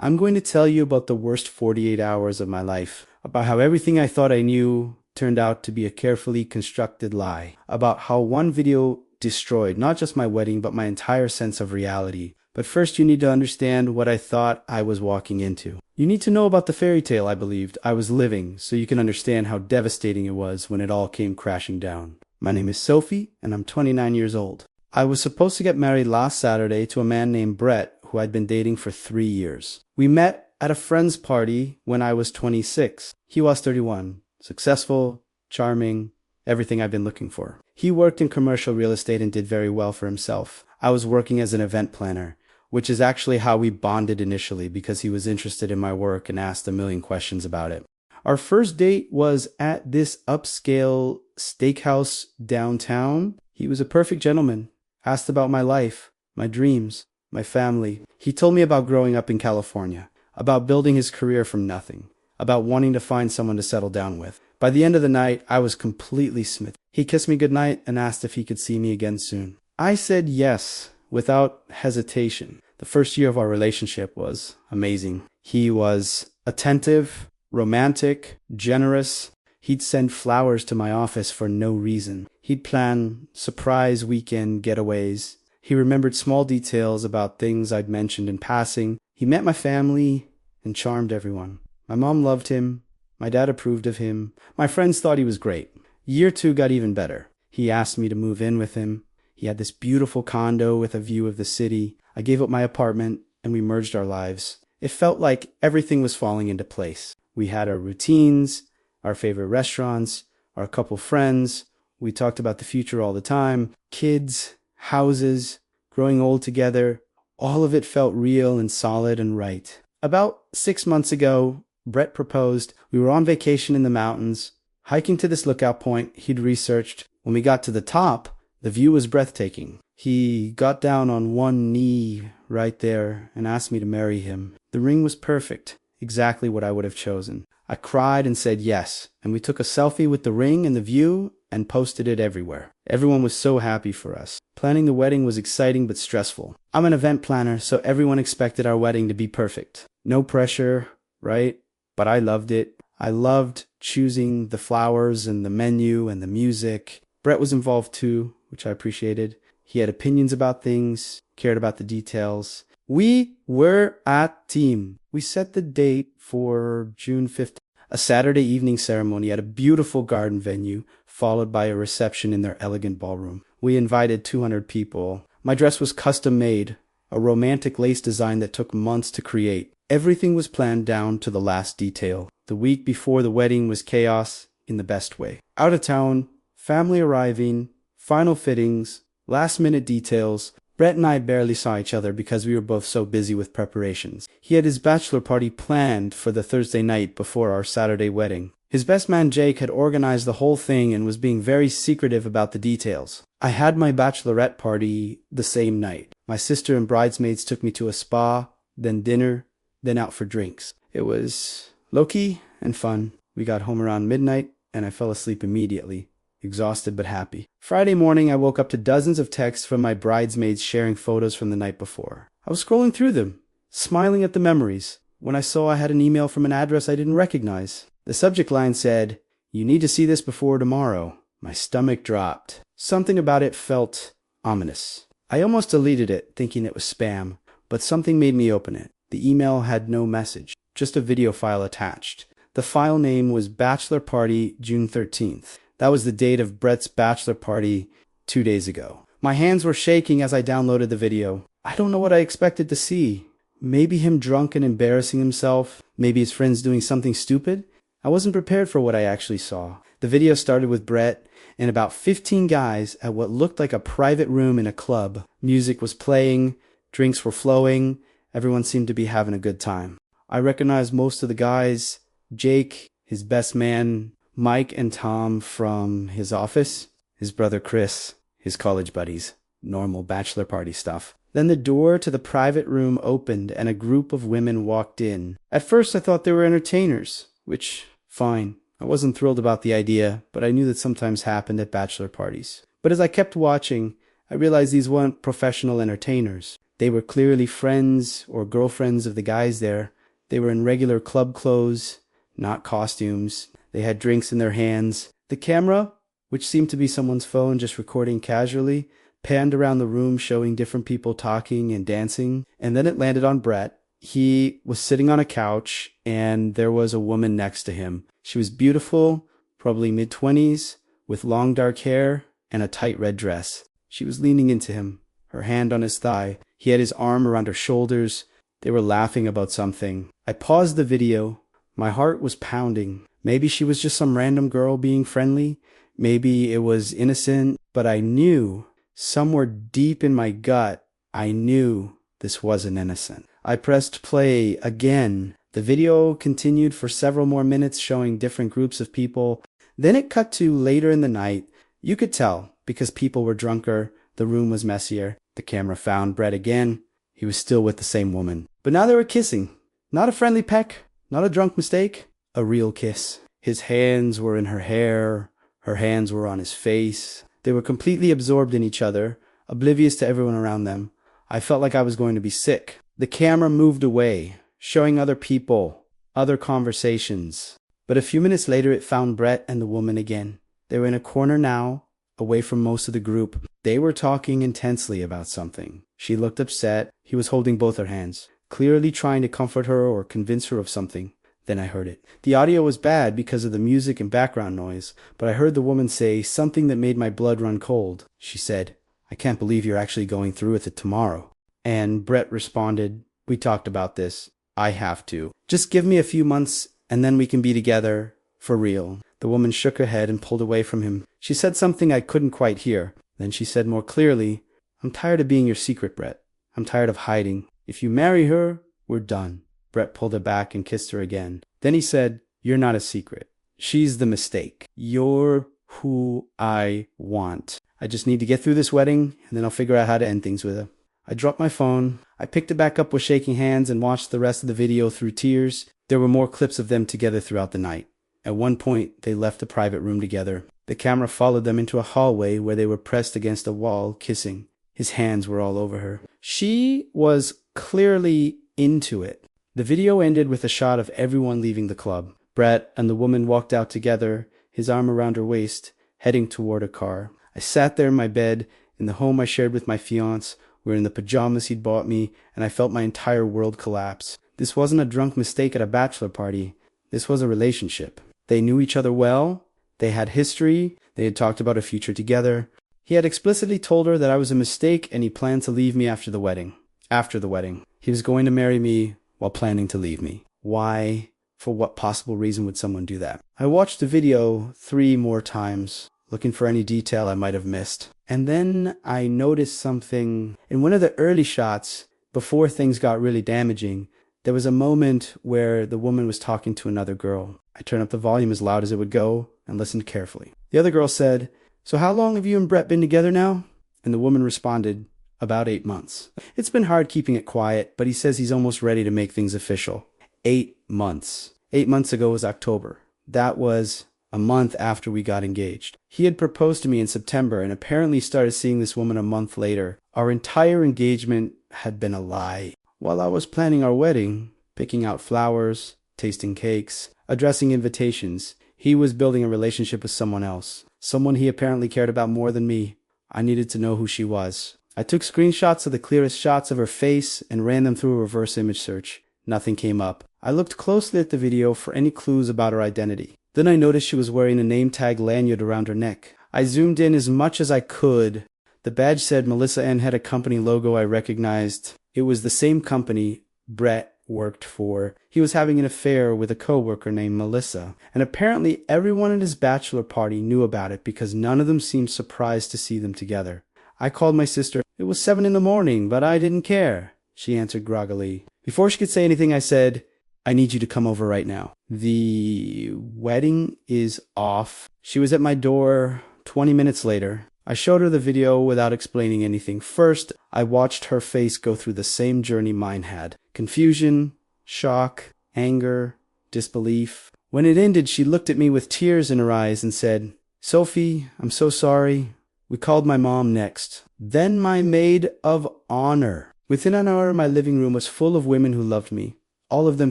I'm going to tell you about the worst 48 hours of my life, about how everything I thought I knew turned out to be a carefully constructed lie, about how one video destroyed not just my wedding, but my entire sense of reality. But first, you need to understand what I thought I was walking into. You need to know about the fairy tale I believed I was living, so you can understand how devastating it was when it all came crashing down. My name is Sophie, and I'm 29 years old. I was supposed to get married last Saturday to a man named Brett, who I'd been dating for 3 years. We met at a friend's party when I was 26. He was 31. Successful, charming, everything I've been looking for. He worked in commercial real estate and did very well for himself. I was working as an event planner, which is actually how we bonded initially because he was interested in my work and asked a million questions about it. Our first date was at this upscale steakhouse downtown. He was a perfect gentleman, asked about my life, my dreams, my family. He told me about growing up in California, about building his career from nothing, about wanting to find someone to settle down with. By the end of the night, I was completely smitten. He kissed me goodnight and asked if he could see me again soon. I said yes, without hesitation. The first year of our relationship was amazing. He was attentive, romantic, generous. He'd send flowers to my office for no reason. He'd plan surprise weekend getaways. He remembered small details about things I'd mentioned in passing. He met my family and charmed everyone. My mom loved him. My dad approved of him. My friends thought he was great. Year 2 got even better. He asked me to move in with him. He had this beautiful condo with a view of the city. I gave up my apartment and we merged our lives. It felt like everything was falling into place. We had our routines, our favorite restaurants, our couple friends. We talked about the future all the time. Kids, houses, growing old together. All of it felt real and solid and right. About 6 months ago, Brett proposed. We were on vacation in the mountains, hiking to this lookout point he'd researched. When we got to the top, the view was breathtaking. He got down on one knee right there and asked me to marry him. The ring was perfect, exactly what I would have chosen. I cried and said yes, and we took a selfie with the ring and the view and posted it everywhere. Everyone was so happy for us. Planning the wedding was exciting but stressful. I'm an event planner, so everyone expected our wedding to be perfect. No pressure, right? But I loved it. I loved choosing the flowers and the menu and the music. Brett was involved too, which I appreciated. He had opinions about things, cared about the details. We were a team. We set the date for June 15th, a Saturday evening ceremony at a beautiful garden venue, followed by a reception in their elegant ballroom. We invited 200 people. My dress was custom made, a romantic lace design that took months to create. Everything was planned down to the last detail. The week before the wedding was chaos in the best way. Out of town, family arriving, final fittings, last-minute details. Brett and I barely saw each other because we were both so busy with preparations. He had his bachelor party planned for the Thursday night before our Saturday wedding. His best man Jake had organized the whole thing and was being very secretive about the details. I had my bachelorette party the same night. My sister and bridesmaids took me to a spa, then dinner, then out for drinks. It was low-key and fun. We got home around midnight and I fell asleep immediately. Exhausted but happy. Friday morning, I woke up to dozens of texts from my bridesmaids sharing photos from the night before. I was scrolling through them, smiling at the memories, when I saw I had an email from an address I didn't recognize. The subject line said, "You need to see this before tomorrow." My stomach dropped. Something about it felt ominous. I almost deleted it, thinking it was spam, but something made me open it. The email had no message, just a video file attached. The file name was Bachelor Party, June 13th. That was the date of Brett's bachelor party 2 days ago. My hands were shaking as I downloaded the video. I don't know what I expected to see. Maybe him drunk and embarrassing himself. Maybe his friends doing something stupid. I wasn't prepared for what I actually saw. The video started with Brett and about 15 guys at what looked like a private room in a club. Music was playing. Drinks were flowing. Everyone seemed to be having a good time. I recognized most of the guys. Jake, his best man, Mike and Tom from his office, his brother Chris, his college buddies, normal bachelor party stuff. Then the door to the private room opened and a group of women walked in. At first I thought they were entertainers, which, fine. I wasn't thrilled about the idea, but I knew that sometimes happened at bachelor parties. But as I kept watching, I realized these weren't professional entertainers. They were clearly friends or girlfriends of the guys there. They were in regular club clothes, not costumes. They had drinks in their hands. The camera, which seemed to be someone's phone just recording casually, panned around the room showing different people talking and dancing, and then it landed on Brett. He was sitting on a couch, and there was a woman next to him. She was beautiful, probably mid-20s, with long dark hair and a tight red dress. She was leaning into him, her hand on his thigh. He had his arm around her shoulders. They were laughing about something. I paused the video. My heart was pounding. Maybe she was just some random girl being friendly. Maybe it was innocent, but I knew, somewhere deep in my gut, I knew this wasn't innocent. I pressed play again. The video continued for several more minutes, showing different groups of people. Then it cut to later in the night. You could tell, because people were drunker, the room was messier. The camera found Brett again. He was still with the same woman. But now they were kissing. Not a friendly peck, not a drunk mistake, a real kiss. His hands were in her hair. Her hands were on his face. They were completely absorbed in each other, oblivious to everyone around them. I felt like I was going to be sick. The camera moved away, showing other people, other conversations. But a few minutes later, it found Brett and the woman again. They were in a corner now, away from most of the group. They were talking intensely about something. She looked upset. He was holding both her hands, clearly trying to comfort her or convince her of something. Then I heard it. The audio was bad because of the music and background noise, but I heard the woman say something that made my blood run cold. She said, "I can't believe you're actually going through with it tomorrow." And Brett responded, "We talked about this. I have to. Just give me a few months and then we can be together for real." The woman shook her head and pulled away from him. She said something I couldn't quite hear. Then she said more clearly, "I'm tired of being your secret, Brett. I'm tired of hiding. If you marry her, we're done." Brett pulled her back and kissed her again. Then he said, "You're not a secret. She's the mistake. You're who I want. I just need to get through this wedding, and then I'll figure out how to end things with her." I dropped my phone. I picked it back up with shaking hands and watched the rest of the video through tears. There were more clips of them together throughout the night. At one point, they left the private room together. The camera followed them into a hallway where they were pressed against a wall, kissing. His hands were all over her. She was clearly into it. The video ended with a shot of everyone leaving the club. Brett and the woman walked out together, his arm around her waist, heading toward a car. I sat there in my bed, in the home I shared with my fiancé, wearing the pajamas he'd bought me, and I felt my entire world collapse. This wasn't a drunk mistake at a bachelor party. This was a relationship. They knew each other well. They had history. They had talked about a future together. He had explicitly told her that I was a mistake and he planned to leave me after the wedding. After the wedding. He was going to marry me while planning to leave me. Why? For what possible reason would someone do that? I watched the video 3 more times, looking for any detail I might have missed. And then I noticed something. In one of the early shots, before things got really damaging, there was a moment where the woman was talking to another girl. I turned up the volume as loud as it would go and listened carefully. The other girl said, "So how long have you and Brett been together now?" And the woman responded, "About 8 months. It's been hard keeping it quiet, but he says he's almost ready to make things official." 8 months. 8 months ago was October. That was a month after we got engaged. He had proposed to me in September and apparently started seeing this woman a month later. Our entire engagement had been a lie. While I was planning our wedding, picking out flowers, tasting cakes, addressing invitations, he was building a relationship with someone else. Someone he apparently cared about more than me. I needed to know who she was. I took screenshots of the clearest shots of her face and ran them through a reverse image search. Nothing came up. I looked closely at the video for any clues about her identity. Then I noticed she was wearing a name tag lanyard around her neck. I zoomed in as much as I could. The badge said Melissa N had a company logo I recognized. It was the same company Brett worked for. He was having an affair with a coworker named Melissa, and apparently everyone at his bachelor party knew about it because none of them seemed surprised to see them together. I called my sister. It was 7 in the morning, but I didn't care, she answered groggily. Before she could say anything, I said, "I need you to come over right now. The wedding is off." She was at my door 20 minutes later. I showed her the video without explaining anything. First, I watched her face go through the same journey mine had. Confusion, shock, anger, disbelief. When it ended, she looked at me with tears in her eyes and said, "Sophie, I'm so sorry. We called my mom next. Then my maid of honor. Within an hour, my living room was full of women who loved me, all of them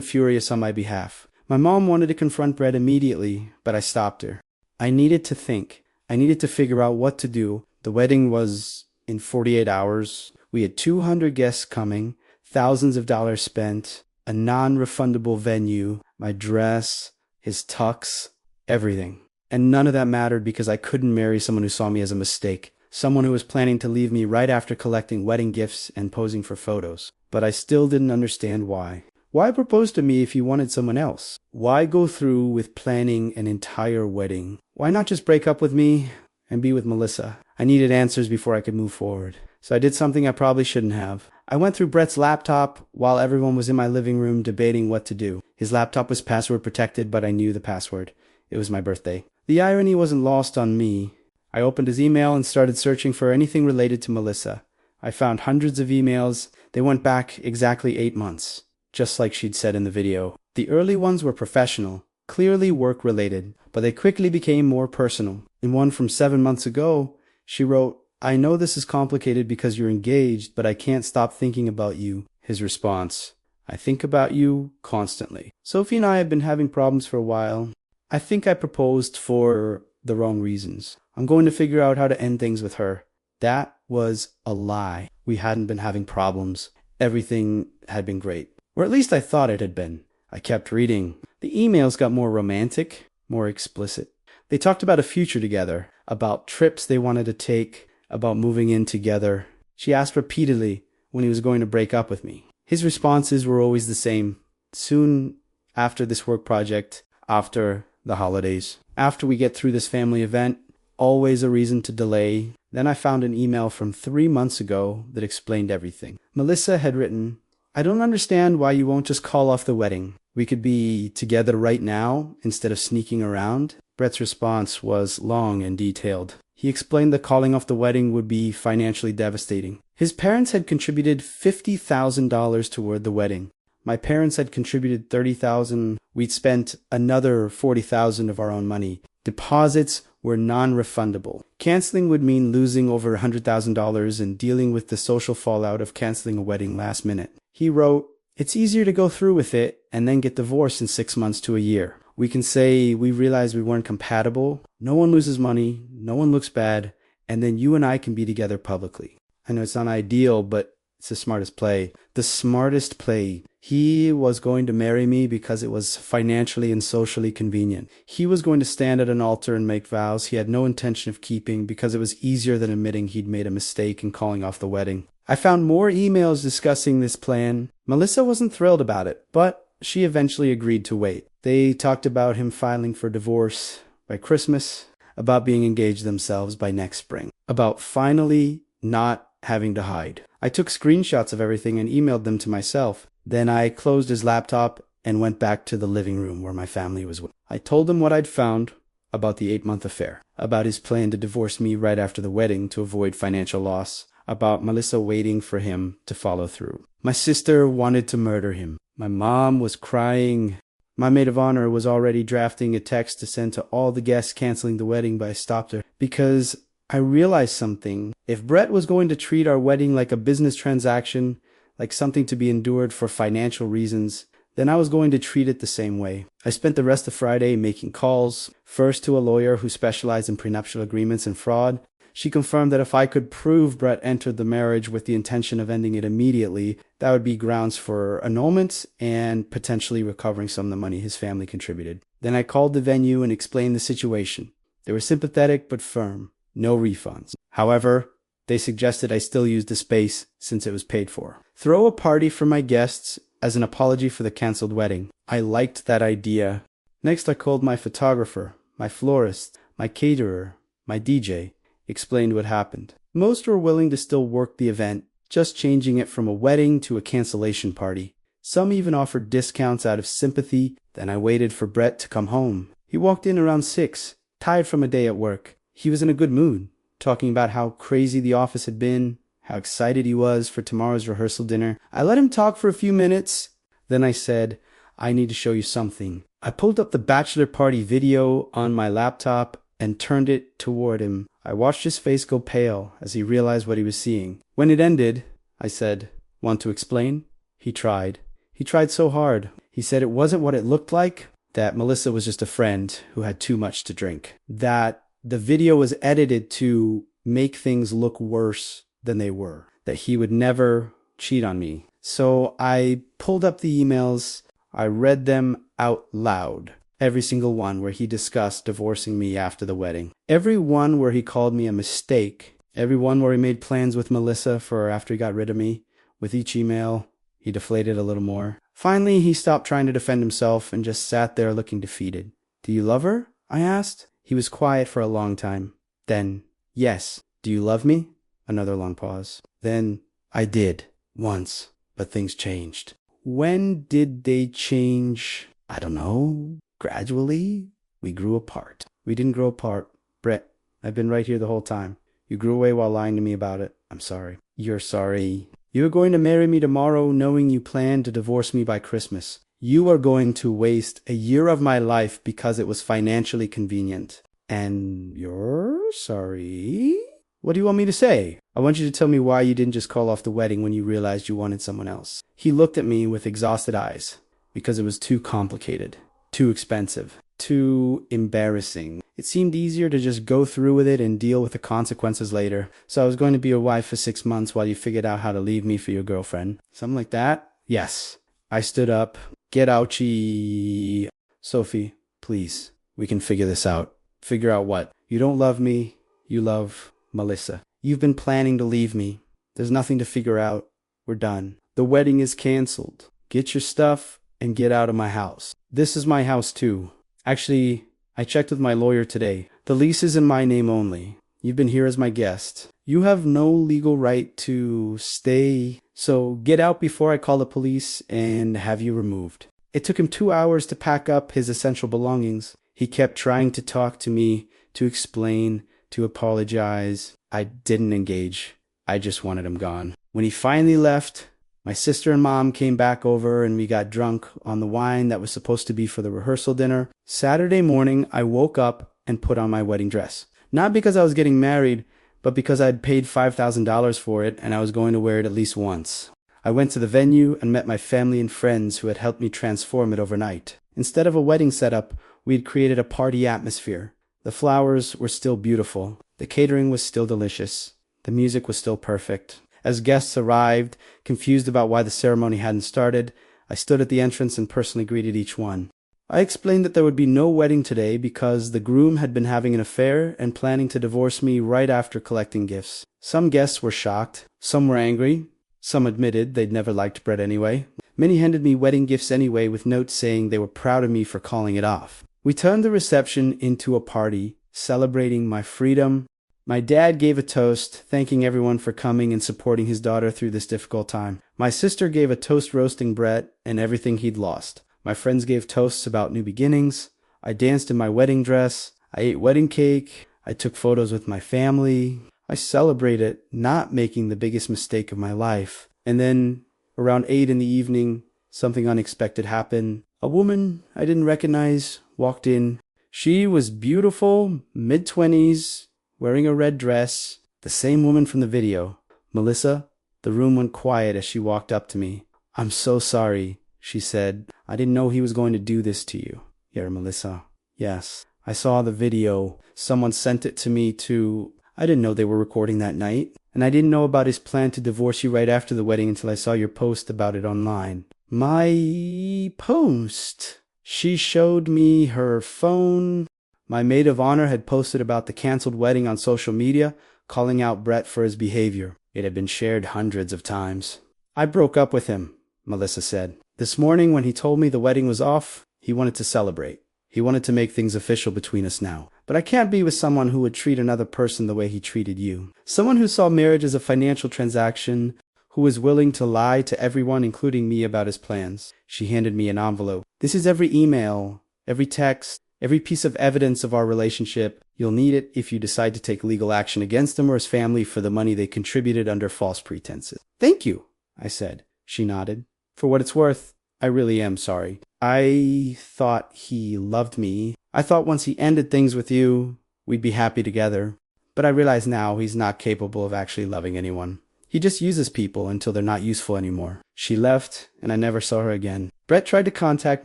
furious on my behalf. My mom wanted to confront Brett immediately, but I stopped her. I needed to think. I needed to figure out what to do. The wedding was in 48 hours. We had 200 guests coming, thousands of dollars spent, a non-refundable venue, my dress, his tux, everything. And none of that mattered because I couldn't marry someone who saw me as a mistake, someone who was planning to leave me right after collecting wedding gifts and posing for photos. But I still didn't understand why. Why propose to me if you wanted someone else? Why go through with planning an entire wedding? Why not just break up with me and be with Melissa? I needed answers before I could move forward. So I did something I probably shouldn't have. I went through Brett's laptop while everyone was in my living room debating what to do. His laptop was password protected, but I knew the password. It was my birthday. The irony wasn't lost on me. I opened his email and started searching for anything related to Melissa. I found hundreds of emails. They went back exactly 8 months, just like she'd said in the video. The early ones were professional, clearly work-related, but they quickly became more personal. In one from 7 months ago, she wrote, "I know this is complicated because you're engaged, but I can't stop thinking about you." His response, "I think about you constantly." Sophie and I have been having problems for a while. I think I proposed for the wrong reasons. I'm going to figure out how to end things with her. That was a lie. We hadn't been having problems. Everything had been great. Or at least I thought it had been. I kept reading. The emails got more romantic, more explicit. They talked about a future together, about trips they wanted to take, about moving in together. She asked repeatedly when he was going to break up with me. His responses were always the same. Soon after this work project, after the holidays, after we get through this family event, always a reason to delay. Then I found an email from 3 months ago that explained everything. Melissa had written, "I don't understand why you won't just call off the wedding. We could be together right now instead of sneaking around." Brett's response was long and detailed. He explained that calling off the wedding would be financially devastating. His parents had contributed $50,000 toward the wedding. My parents had contributed $30,000. We'd spent another $40,000 of our own money. Deposits were non-refundable. Canceling would mean losing over $100,000 and dealing with the social fallout of canceling a wedding last minute. He wrote, "It's easier to go through with it and then get divorced in 6 months to a year. We can say we realized we weren't compatible. No one loses money. No one looks bad. And then you and I can be together publicly." I know it's not ideal, but it's the smartest play. The smartest play. He was going to marry me because it was financially and socially convenient. He was going to stand at an altar and make vows he had no intention of keeping because it was easier than admitting he'd made a mistake in calling off the wedding. I found more emails discussing this plan. Melissa wasn't thrilled about it, but she eventually agreed to wait. They talked about him filing for divorce by Christmas, about being engaged themselves by next spring, about finally not having to hide. I took screenshots of everything and emailed them to myself. Then I closed his laptop and went back to the living room where my family was with. I told him what I'd found about the 8-month affair, about his plan to divorce me right after the wedding to avoid financial loss, about Melissa waiting for him to follow through. My sister wanted to murder him. My mom was crying. My maid of honor was already drafting a text to send to all the guests canceling the wedding, but I stopped her because I realized something. If Brett was going to treat our wedding like a business transaction, like something to be endured for financial reasons, then I was going to treat it the same way. I spent the rest of Friday making calls, first to a lawyer who specialized in prenuptial agreements and fraud. She confirmed that if I could prove Brett entered the marriage with the intention of ending it immediately, that would be grounds for annulment and potentially recovering some of the money his family contributed. Then I called the venue and explained the situation. They were sympathetic but firm. No refunds. However, they suggested I still use the space since it was paid for. Throw a party for my guests as an apology for the cancelled wedding. I liked that idea. Next, I called my photographer, my florist, my caterer, my DJ, explained what happened. Most were willing to still work the event, just changing it from a wedding to a cancellation party. Some even offered discounts out of sympathy. Then I waited for Brett to come home. He walked in around 6, tired from a day at work. He was in a good mood, talking about how crazy the office had been, how excited he was for tomorrow's rehearsal dinner. I let him talk for a few minutes. Then I said, "I need to show you something." I pulled up the bachelor party video on my laptop and turned it toward him. I watched his face go pale as he realized what he was seeing. When it ended, I said, Want to explain? He tried. He tried so hard. He said it wasn't what it looked like, that Melissa was just a friend who had too much to drink, that the video was edited to make things look worse than they were, that he would never cheat on me. So I pulled up the emails, I read them out loud, every single one where he discussed divorcing me after the wedding, every one where he called me a mistake, every one where he made plans with Melissa for after he got rid of me. With each email, he deflated a little more. Finally, he stopped trying to defend himself and just sat there looking defeated. Do you love her? I asked. He was quiet for a long time. Then, yes. Do you love me? Another long pause. Then, I did. Once. But things changed. When did they change? I don't know. Gradually, we grew apart. We didn't grow apart. Brett, I've been right here the whole time. You grew away while lying to me about it. I'm sorry. You're sorry. You are going to marry me tomorrow knowing you plan to divorce me by Christmas. You are going to waste a year of my life because it was financially convenient. And you're sorry? What do you want me to say? I want you to tell me why you didn't just call off the wedding when you realized you wanted someone else. He looked at me with exhausted eyes because it was too complicated, too expensive, too embarrassing. It seemed easier to just go through with it and deal with the consequences later. So I was going to be your wife for 6 months while you figured out how to leave me for your girlfriend. Something like that? Yes. I stood up. Get ouchie. Sophie, please. We can figure this out. Figure out what? You don't love me. You love Melissa. You've been planning to leave me. There's nothing to figure out. We're done. The wedding is canceled. Get your stuff and get out of my house. This is my house too. Actually, I checked with my lawyer today. The lease is in my name only. You've been here as my guest. You have no legal right to stay. So get out before I call the police and have you removed. It took him 2 hours to pack up his essential belongings. He kept trying to talk to me, to explain, to apologize. I didn't engage. I just wanted him gone. When he finally left, my sister and mom came back over and we got drunk on the wine that was supposed to be for the rehearsal dinner. Saturday morning, I woke up and put on my wedding dress. Not because I was getting married, but because I'd paid $5,000 for it and I was going to wear it at least once. I went to the venue and met my family and friends who had helped me transform it overnight. Instead of a wedding setup, we had created a party atmosphere. The flowers were still beautiful. The catering was still delicious. The music was still perfect. As guests arrived, confused about why the ceremony hadn't started, I stood at the entrance and personally greeted each one. I explained that there would be no wedding today because the groom had been having an affair and planning to divorce me right after collecting gifts. Some guests were shocked. Some were angry. Some admitted they'd never liked Brett anyway. Many handed me wedding gifts anyway with notes saying they were proud of me for calling it off. We turned the reception into a party, celebrating my freedom. My dad gave a toast, thanking everyone for coming and supporting his daughter through this difficult time. My sister gave a toast roasting Brett and everything he'd lost. My friends gave toasts about new beginnings. I danced in my wedding dress. I ate wedding cake. I took photos with my family. I celebrated not making the biggest mistake of my life. And then, around 8 in the evening, something unexpected happened. A woman I didn't recognize walked in. She was beautiful, mid-20s, wearing a red dress, the same woman from the video. Melissa, the room went quiet as she walked up to me. I'm so sorry, she said. I didn't know he was going to do this to you. Yeah, Melissa. Yes. I saw the video. Someone sent it to me too. I didn't know they were recording that night. And I didn't know about his plan to divorce you right after the wedding until I saw your post about it online. My post? She showed me her phone. My maid of honor had posted about the canceled wedding on social media, calling out Brett for his behavior. It had been shared hundreds of times. I broke up with him, Melissa said. This morning when he told me the wedding was off, he wanted to celebrate. He wanted to make things official between us now. But I can't be with someone who would treat another person the way he treated you. Someone who saw marriage as a financial transaction, who was willing to lie to everyone, including me, about his plans. She handed me an envelope. This is every email, every text, every piece of evidence of our relationship. You'll need it if you decide to take legal action against him or his family for the money they contributed under false pretenses. Thank you, I said. She nodded. For what it's worth, I really am sorry. I thought he loved me. I thought once he ended things with you, we'd be happy together. But I realize now he's not capable of actually loving anyone. He just uses people until they're not useful anymore. She left, and I never saw her again. Brett tried to contact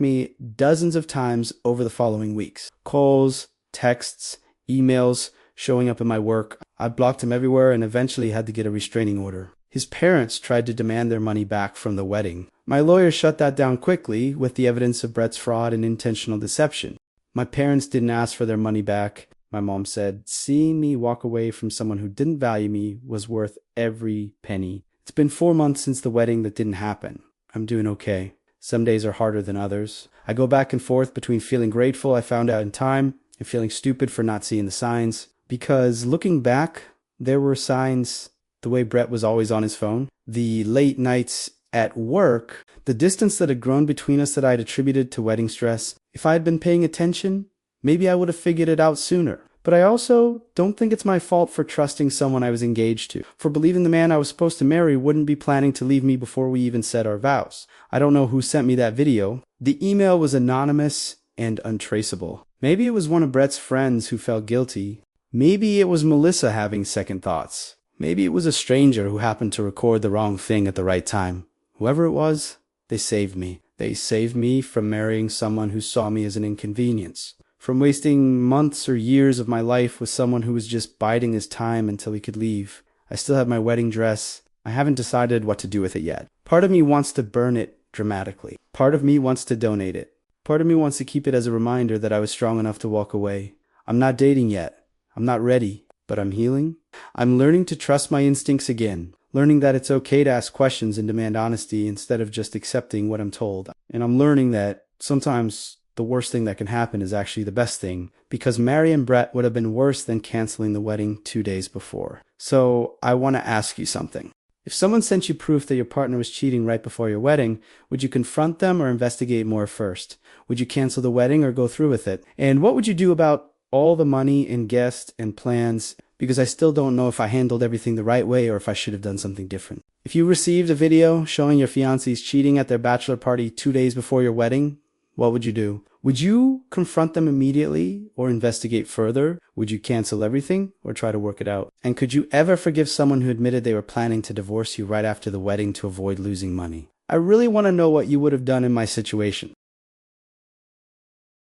me dozens of times over the following weeks. Calls, texts, emails, showing up in my work. I blocked him everywhere and eventually had to get a restraining order. His parents tried to demand their money back from the wedding. My lawyer shut that down quickly with the evidence of Brett's fraud and intentional deception. My parents didn't ask for their money back. My mom said, seeing me walk away from someone who didn't value me was worth every penny. It's been 4 months since the wedding that didn't happen. I'm doing okay. Some days are harder than others. I go back and forth between feeling grateful I found out in time and feeling stupid for not seeing the signs. Because looking back, there were signs. The way Brett was always on his phone, the late nights at work, the distance that had grown between us that I'd attributed to wedding stress. If I had been paying attention, maybe I would have figured it out sooner. But I also don't think it's my fault for trusting someone I was engaged to, for believing the man I was supposed to marry wouldn't be planning to leave me before we even said our vows. I don't know who sent me that video. The email was anonymous and untraceable. Maybe it was one of Brett's friends who felt guilty. Maybe it was Melissa having second thoughts. Maybe it was a stranger who happened to record the wrong thing at the right time. Whoever it was, they saved me. They saved me from marrying someone who saw me as an inconvenience, from wasting months or years of my life with someone who was just biding his time until he could leave. I still have my wedding dress. I haven't decided what to do with it yet. Part of me wants to burn it dramatically. Part of me wants to donate it. Part of me wants to keep it as a reminder that I was strong enough to walk away. I'm not dating yet. I'm not ready, but I'm healing. I'm learning to trust my instincts again, learning that it's okay to ask questions and demand honesty instead of just accepting what I'm told. And I'm learning that sometimes the worst thing that can happen is actually the best thing, because Mary and Brett would have been worse than canceling the wedding 2 days before. So I want to ask you something. If someone sent you proof that your partner was cheating right before your wedding, would you confront them or investigate more first? Would you cancel the wedding or go through with it? And what would you do about all the money and guests and plans? Because I still don't know if I handled everything the right way or if I should have done something different. If you received a video showing your fiancés cheating at their bachelor party 2 days before your wedding, what would you do? Would you confront them immediately or investigate further? Would you cancel everything or try to work it out? And could you ever forgive someone who admitted they were planning to divorce you right after the wedding to avoid losing money? I really want to know what you would have done in my situation.